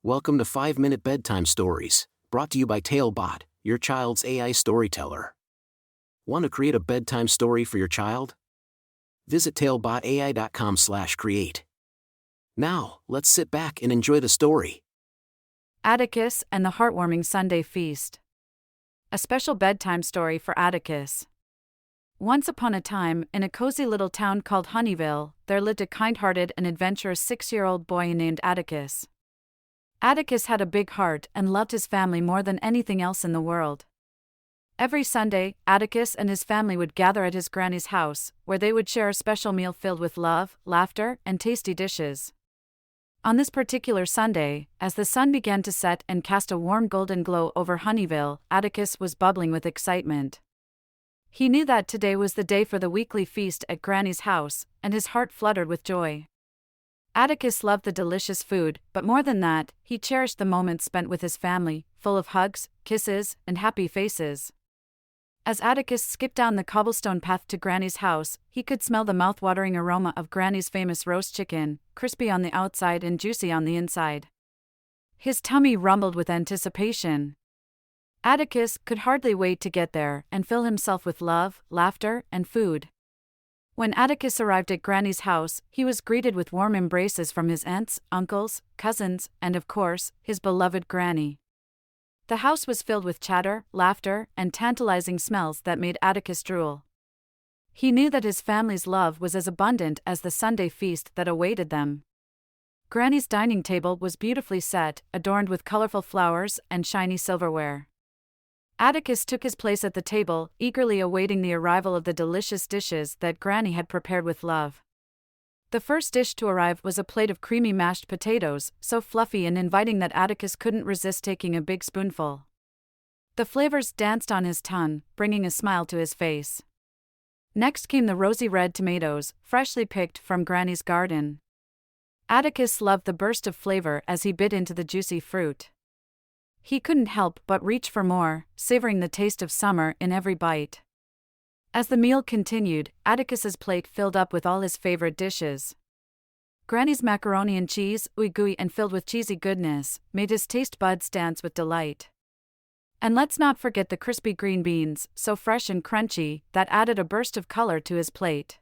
Welcome to 5-Minute Bedtime Stories, brought to you by TaleBot, your child's AI storyteller. Want to create a bedtime story for your child? Visit talebotai.com/create. Now, let's sit back and enjoy the story. Atticus and the Heartwarming Sunday Feast. A special bedtime story for Atticus. Once upon a time, in a cozy little town called Honeyville, there lived a kind-hearted and adventurous 6-year-old boy named Atticus. Atticus had a big heart and loved his family more than anything else in the world. Every Sunday, Atticus and his family would gather at his granny's house, where they would share a special meal filled with love, laughter, and tasty dishes. On this particular Sunday, as the sun began to set and cast a warm golden glow over Honeyville, Atticus was bubbling with excitement. He knew that today was the day for the weekly feast at Granny's house, and his heart fluttered with joy. Atticus loved the delicious food, but more than that, he cherished the moments spent with his family, full of hugs, kisses, and happy faces. As Atticus skipped down the cobblestone path to Granny's house, he could smell the mouth-watering aroma of Granny's famous roast chicken, crispy on the outside and juicy on the inside. His tummy rumbled with anticipation. Atticus could hardly wait to get there and fill himself with love, laughter, and food. When Atticus arrived at Granny's house, he was greeted with warm embraces from his aunts, uncles, cousins, and of course, his beloved Granny. The house was filled with chatter, laughter, and tantalizing smells that made Atticus drool. He knew that his family's love was as abundant as the Sunday feast that awaited them. Granny's dining table was beautifully set, adorned with colorful flowers and shiny silverware. Atticus took his place at the table, eagerly awaiting the arrival of the delicious dishes that Granny had prepared with love. The first dish to arrive was a plate of creamy mashed potatoes, so fluffy and inviting that Atticus couldn't resist taking a big spoonful. The flavors danced on his tongue, bringing a smile to his face. Next came the rosy red tomatoes, freshly picked from Granny's garden. Atticus loved the burst of flavor as he bit into the juicy fruit. He couldn't help but reach for more, savoring the taste of summer in every bite. As the meal continued, Atticus's plate filled up with all his favorite dishes. Granny's macaroni and cheese, ooey-gooey and filled with cheesy goodness, made his taste buds dance with delight. And let's not forget the crispy green beans, so fresh and crunchy, that added a burst of color to his plate.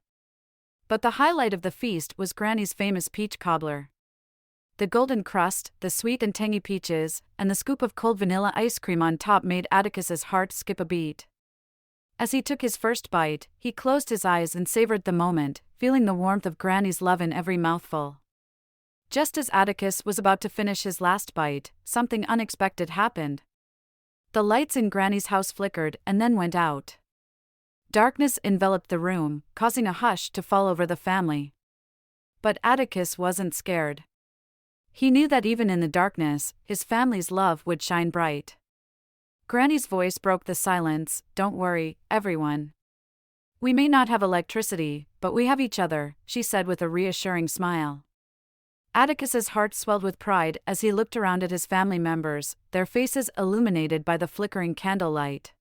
But the highlight of the feast was Granny's famous peach cobbler. The golden crust, the sweet and tangy peaches, and the scoop of cold vanilla ice cream on top made Atticus's heart skip a beat. As he took his first bite, he closed his eyes and savored the moment, feeling the warmth of Granny's love in every mouthful. Just as Atticus was about to finish his last bite, something unexpected happened. The lights in Granny's house flickered and then went out. Darkness enveloped the room, causing a hush to fall over the family. But Atticus wasn't scared. He knew that even in the darkness, his family's love would shine bright. Granny's voice broke the silence. "Don't worry, everyone. We may not have electricity, but we have each other," she said with a reassuring smile. Atticus's heart swelled with pride as he looked around at his family members, their faces illuminated by the flickering candlelight.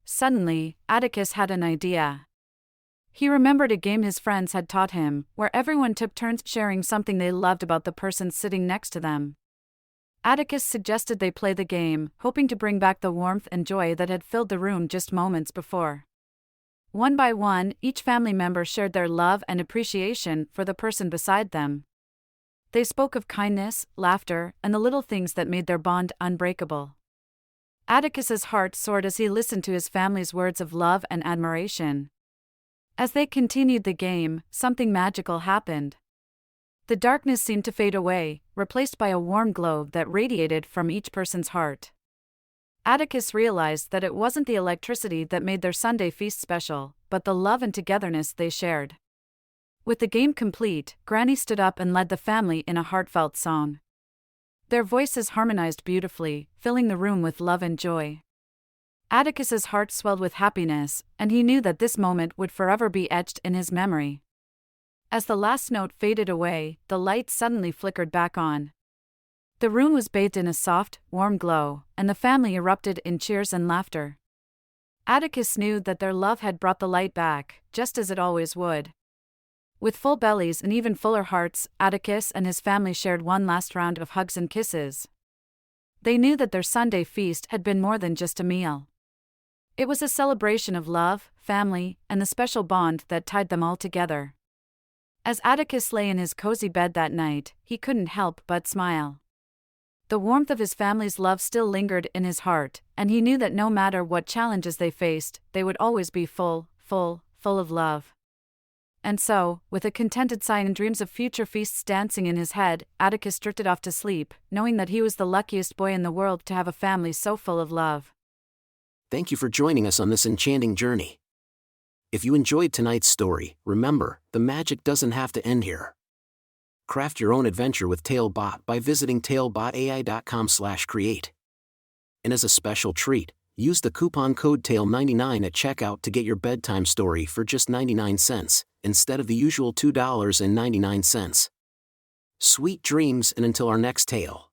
Suddenly, Atticus had an idea. He remembered a game his friends had taught him, where everyone took turns sharing something they loved about the person sitting next to them. Atticus suggested they play the game, hoping to bring back the warmth and joy that had filled the room just moments before. One by one, each family member shared their love and appreciation for the person beside them. They spoke of kindness, laughter, and the little things that made their bond unbreakable. Atticus's heart soared as he listened to his family's words of love and admiration. As they continued the game, something magical happened. The darkness seemed to fade away, replaced by a warm glow that radiated from each person's heart. Atticus realized that it wasn't the electricity that made their Sunday feast special, but the love and togetherness they shared. With the game complete, Granny stood up and led the family in a heartfelt song. Their voices harmonized beautifully, filling the room with love and joy. Atticus's heart swelled with happiness, and he knew that this moment would forever be etched in his memory. As the last note faded away, the lights suddenly flickered back on. The room was bathed in a soft, warm glow, and the family erupted in cheers and laughter. Atticus knew that their love had brought the light back, just as it always would. With full bellies and even fuller hearts, Atticus and his family shared one last round of hugs and kisses. They knew that their Sunday feast had been more than just a meal. It was a celebration of love, family, and the special bond that tied them all together. As Atticus lay in his cozy bed that night, he couldn't help but smile. The warmth of his family's love still lingered in his heart, and he knew that no matter what challenges they faced, they would always be full of love. And so, with a contented sigh and dreams of future feasts dancing in his head, Atticus drifted off to sleep, knowing that he was the luckiest boy in the world to have a family so full of love. Thank you for joining us on this enchanting journey. If you enjoyed tonight's story, remember, the magic doesn't have to end here. Craft your own adventure with TaleBot by visiting talebotai.com/create. And as a special treat, use the coupon code TALE99 at checkout to get your bedtime story for just 99 cents, instead of the usual $2.99. Sweet dreams, and until our next tale.